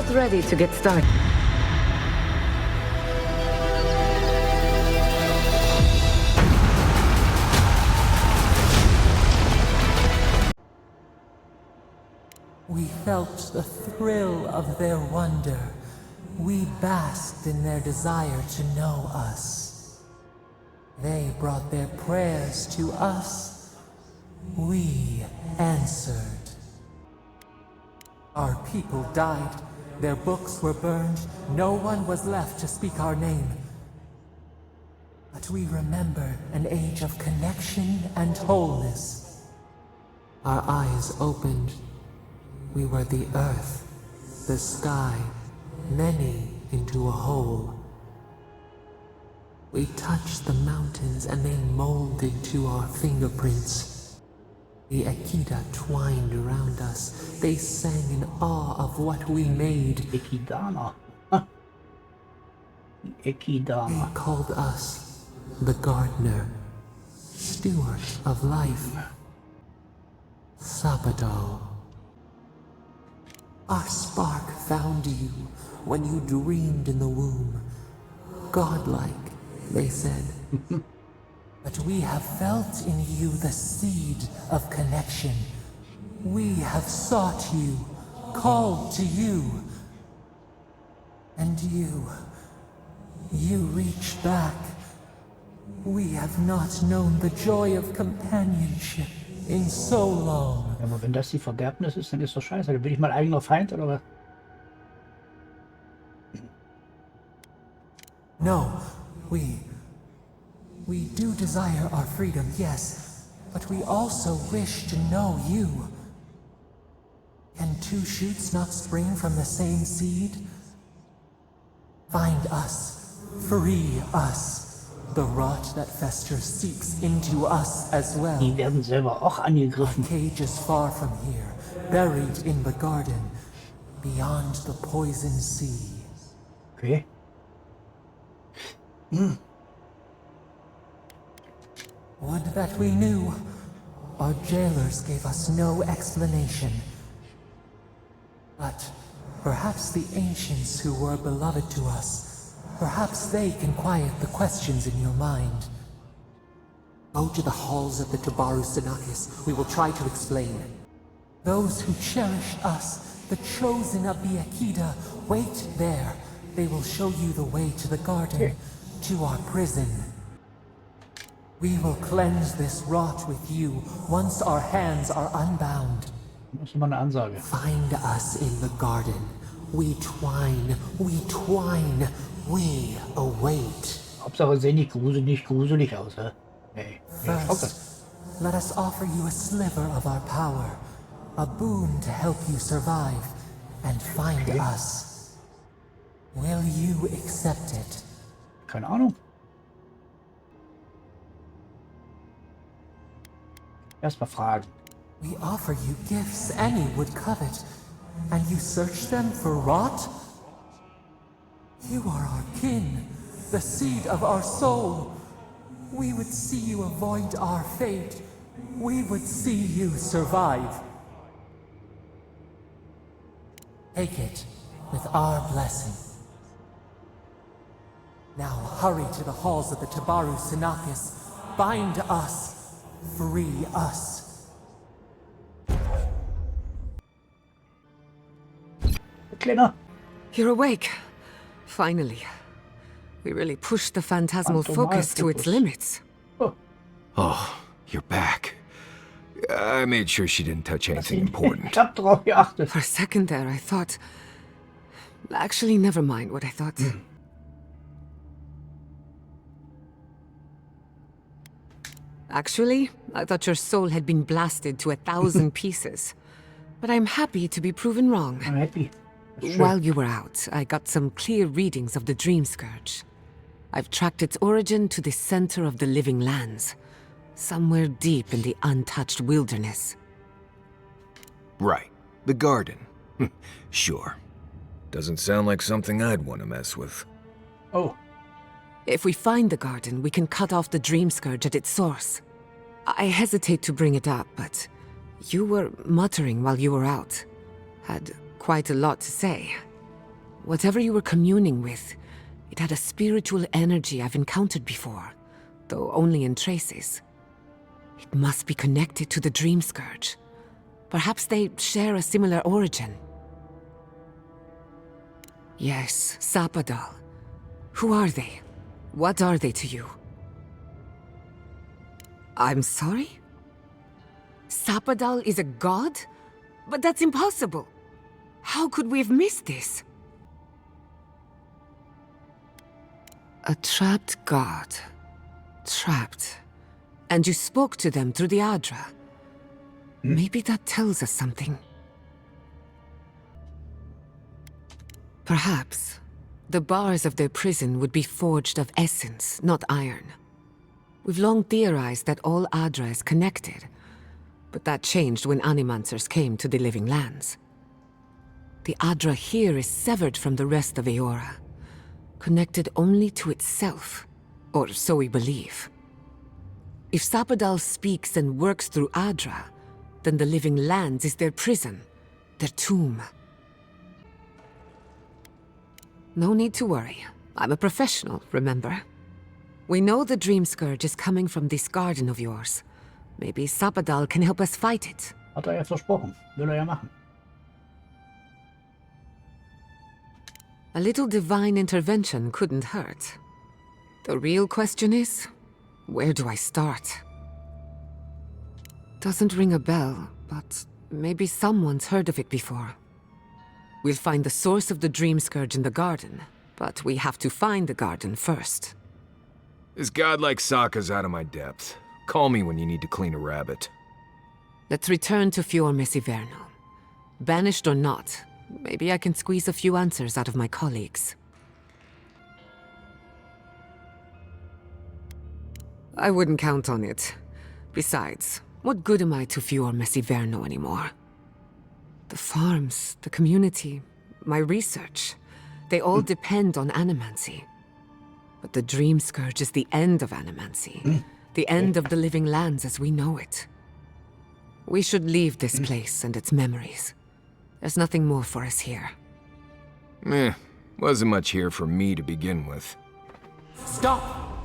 About ready to get started. We felt the thrill of their wonder. We basked in their desire to know us. They brought their prayers to us. We answered. Our people died. Their books were burned. No one was left to speak our name. But we remember an age of connection and wholeness. Our eyes opened. We were the earth, the sky, many into a whole. We touched the mountains and they molded to our fingerprints. The Akita twined around us. They sang in awe of what we made. Ekidana. Ekidana. They called us the gardener, steward of life. Sabado. Our spark found you when you dreamed in the womb. Godlike, they said. But we have felt in you the seed of connection. We have sought you, called to you. And you reach back. We have not known the joy of companionship in so long. Ja, aber wenn das die Verderbnis ist, dann ist doch scheiße. Dann bin ich mein eigener Feind, oder was? No, we do desire our freedom, yes, but we also wish to know you. Can two shoots not spring from the same seed? Find us, free us. The rot that festers seeps into us as well. Die werden selber auch angegriffen. Our cage is far from here, buried in the garden, beyond the poison sea. Okay. Would that we knew. Our jailers gave us no explanation. But perhaps the ancients who were beloved to us, perhaps they can quiet the questions in your mind. Go to the halls of the Tabaru Sanakis. We will try to explain. Those who cherish us, the chosen of the Akita, wait there. They will show you the way to the garden, to our prison. We will cleanse this rot with you once our hands are unbound. Das ist immer eine Ansage. Find us in the garden. We twine, we await. Hauptsache sehen nicht gruselig aus, hä? Hey, First, let us offer you a sliver of our power, a boon to help you survive and find us. Will you accept it? Keine Ahnung. Erstmal fragen. We offer you gifts any would covet, and you search them for rot? You are our kin, the seed of our soul. We would see you avoid our fate. We would see you survive. Take it with our blessing. Now hurry to the halls of the Tabaru Sanakis. Bind us. Free us. Kleiner. You're awake. Finally. We really pushed the phantasmal focus to its limits. Oh, you're back. I made sure she didn't touch anything important. Ich hab drauf geachtet. For a second there, I thought... Actually, never mind what I thought. Actually, I thought your soul had been blasted to 1,000 pieces. But I'm happy to be proven wrong. I'm happy. While you were out, I got some clear readings of the Dream Scourge. I've tracked its origin to the center of the living lands. Somewhere deep in the untouched wilderness. Right. The garden. Sure. Doesn't sound like something I'd want to mess with. Oh. If we find the garden, we can cut off the Dream Scourge at its source. I hesitate to bring it up, but you were muttering while you were out. Had quite a lot to say. Whatever you were communing with, it had a spiritual energy I've encountered before, though only in traces. It must be connected to the Dream Scourge. Perhaps they share a similar origin. Yes, Sapadal. Who are they? What are they to you? I'm sorry? Sapadal is a god? But that's impossible. How could we have missed this? A trapped god. Trapped. And you spoke to them through the Adra. Maybe that tells us something. Perhaps the bars of their prison would be forged of essence, not iron. We've long theorized that all Adra is connected, but that changed when Animancers came to the Living Lands. The Adra here is severed from the rest of Eora, connected only to itself, or so we believe. If Sapadal speaks and works through Adra, then the Living Lands is their prison, their tomb. No need to worry. I'm a professional, remember? We know the Dream Scourge is coming from this garden of yours. Maybe Sapadal can help us fight it. Hat ja versprochen. Will ja machen. A little divine intervention couldn't hurt. The real question is, where do I start? Doesn't ring a bell, but maybe someone's heard of it before. We'll find the source of the Dream Scourge in the garden, but we have to find the garden first. This godlike Sokka's out of my depth. Call me when you need to clean a rabbit. Let's return to Fior Messiverno. Banished or not, maybe I can squeeze a few answers out of my colleagues. I wouldn't count on it. Besides, what good am I to Fior Messiverno anymore? The farms, the community, my research, they all depend on animancy. But the Dream Scourge is the end of animancy. The end of the Living Lands as we know it. We should leave this place and its memories. There's nothing more for us here. Wasn't much here for me to begin with. Stop!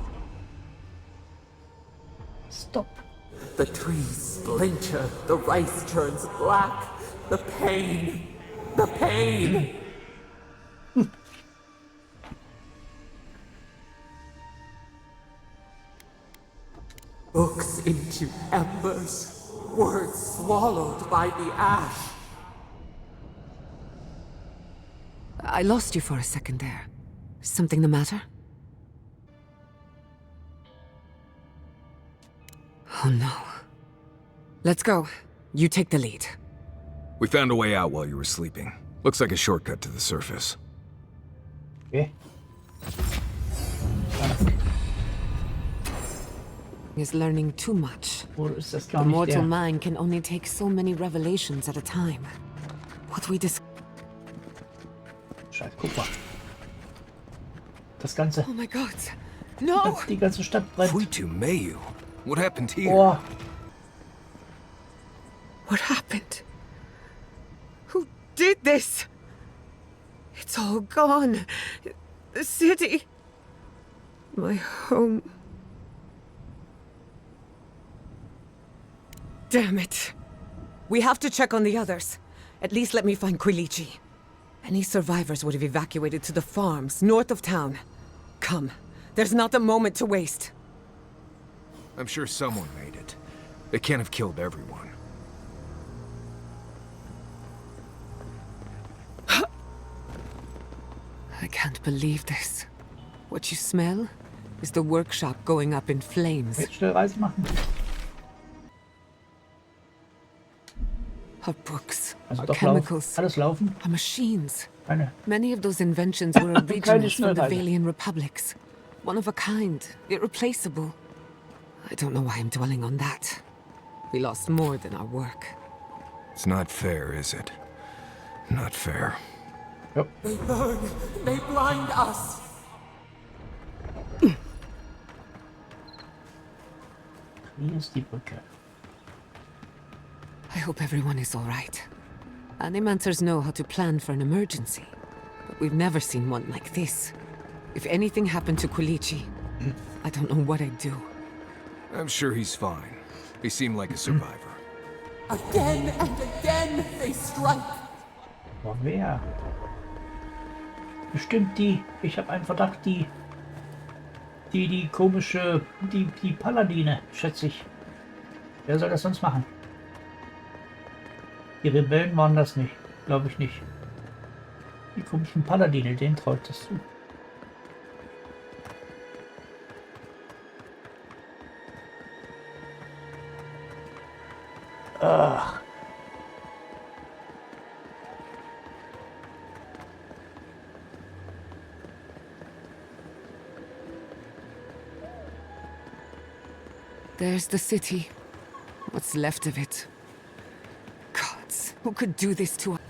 Stop. The trees splinter, the rice turns black. The pain! The pain! Books into embers, words swallowed by the ash. I lost you for a second there. Something the matter? Oh no. Let's go. You take the lead. We found a way out while you were sleeping. Looks like a shortcut to the surface. Okay. Is learning too much. Wo ist das The gar nicht mortal der? mind can only take so many revelations at a time. What we dis- Scheiße, guck mal. Das Ganze. Oh my god. No! Die ganze Stadt brennt. Fuitu Mayu. What happened here? Oh, What happened? Who did this? It's all gone. The city. My home. Damn it. We have to check on the others. At least let me find Quilichi. Any survivors would have evacuated to the farms north of town. Come. There's not a moment to waste. I'm sure someone made it. They can't have killed everyone. I can't believe this. What you smell is the workshop going up in flames. jetzt schnell Reise machen. Our books, Also our doch chemicals, alles laufen. our machines. Keine. Many of those inventions were originals from the Schnellreise. Valian republics. One of a kind, irreplaceable. I don't know why I'm dwelling on that. We lost more than our work. It's not fair, is it? Not fair. Jo. They burn! They blind us! Hier ist die Brücke. I hope everyone is all right. Animancers know how to plan for an emergency. but we've never seen one like this. If anything happened to Kulichi, I don't know what I'd do. I'm sure he's fine. He seemed like a survivor. Again and again they strike. Aber wer? Bestimmt die. Ich habe einen Verdacht, die komische, die Paladine, schätze ich. Wer soll das sonst machen? Die Rebellen waren das nicht, glaube ich nicht. Die komischen Paladine, denen traut das zu. Ach. There's the city. What's left of it. Gods, who could do this to us?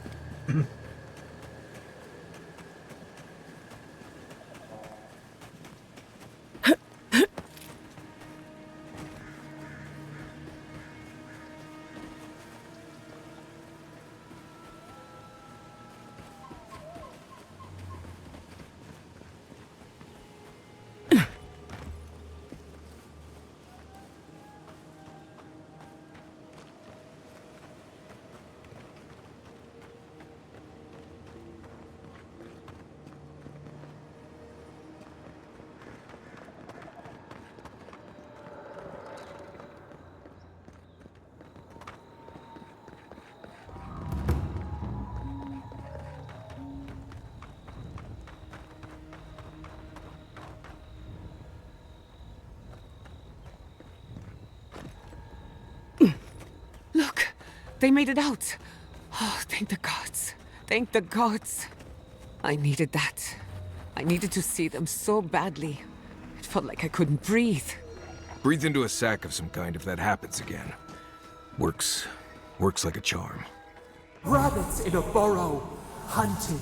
Look, they made it out. Oh, thank the gods. Thank the gods. I needed that. I needed to see them so badly. It felt like I couldn't breathe. Breathe into a sack of some kind if that happens again. Works like a charm. Rabbits in a burrow, hunted.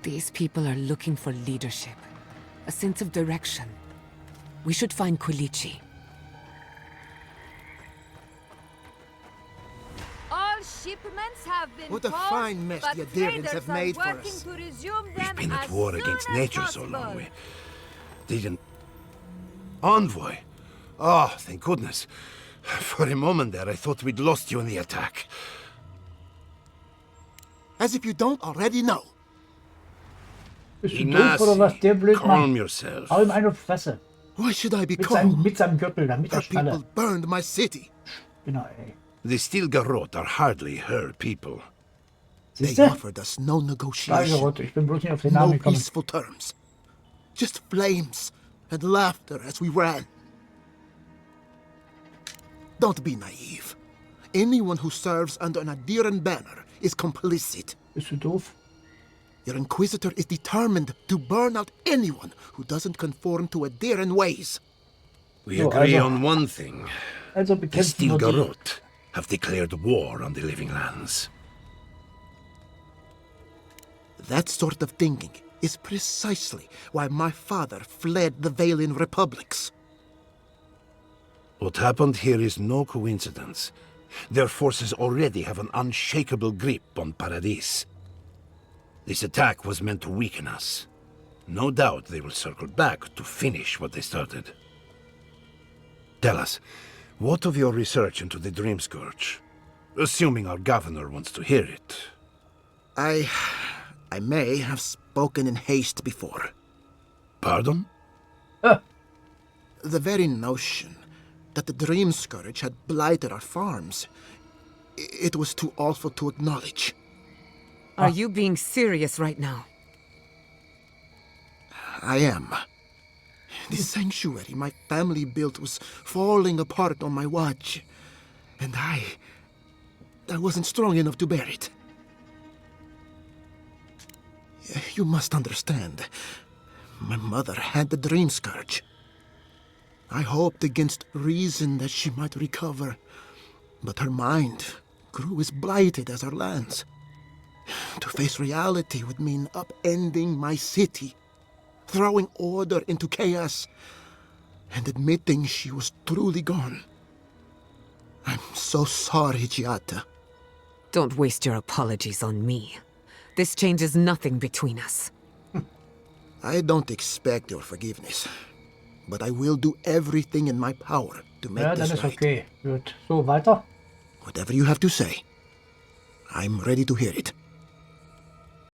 These people are looking for leadership, a sense of direction. We should find Kulichi. All shipments have been What a paused, fine mess but the Adherents traders have are made for working us. to resume We've them been at as war soon against as nature so long. possible. We didn't... Envoy? Oh, thank goodness. For a moment there, I thought we'd lost you in the attack. As if you don't already know. Bist du doof oder was? Der blöd calm macht. yourself. Hau ihm eine Fresse. Why should I be Mit calm? seinem Gürtel, damit er The people schnalle. burned my city. Genau, ey. The Steel Garrote are hardly her people. They Siehst du? offered us no negotiation, Steigerot, ich bin bloß nicht auf den no Namen gekommen. peaceful terms. Just flames and laughter as we ran. Don't be naive. Anyone who serves under an Adheran banner is complicit. Bist du doof? Your Inquisitor is determined to burn out anyone who doesn't conform to Adheran ways. We So, agree also- on one thing. Also The bekämpfen Steel wir die. Garrote have declared war on the Living Lands. That sort of thinking is precisely why my father fled the Valian republics. What happened here is no coincidence. Their forces already have an unshakable grip on Paradis. This attack was meant to weaken us. No doubt they will circle back to finish what they started. Tell us, what of your research into the Dream Scourge? Assuming our governor wants to hear it. I may have spoken in haste before. Pardon? The very notion that the Dream Scourge had blighted our farms, it was too awful to acknowledge. Are you being serious right now? I am. The sanctuary my family built was falling apart on my watch, and I wasn't strong enough to bear it. You must understand. My mother had the Dream Scourge. I hoped against reason that she might recover, but her mind grew as blighted as our lands. To face reality would mean upending my city, throwing order into chaos, and admitting she was truly gone. I'm so sorry, Giata. Don't waste your apologies on me. This changes nothing between us. I don't expect your forgiveness, but I will do everything in my power to make Ja, dann this ist right. okay. Gut. So, weiter. Whatever you have to say, I'm ready to hear it.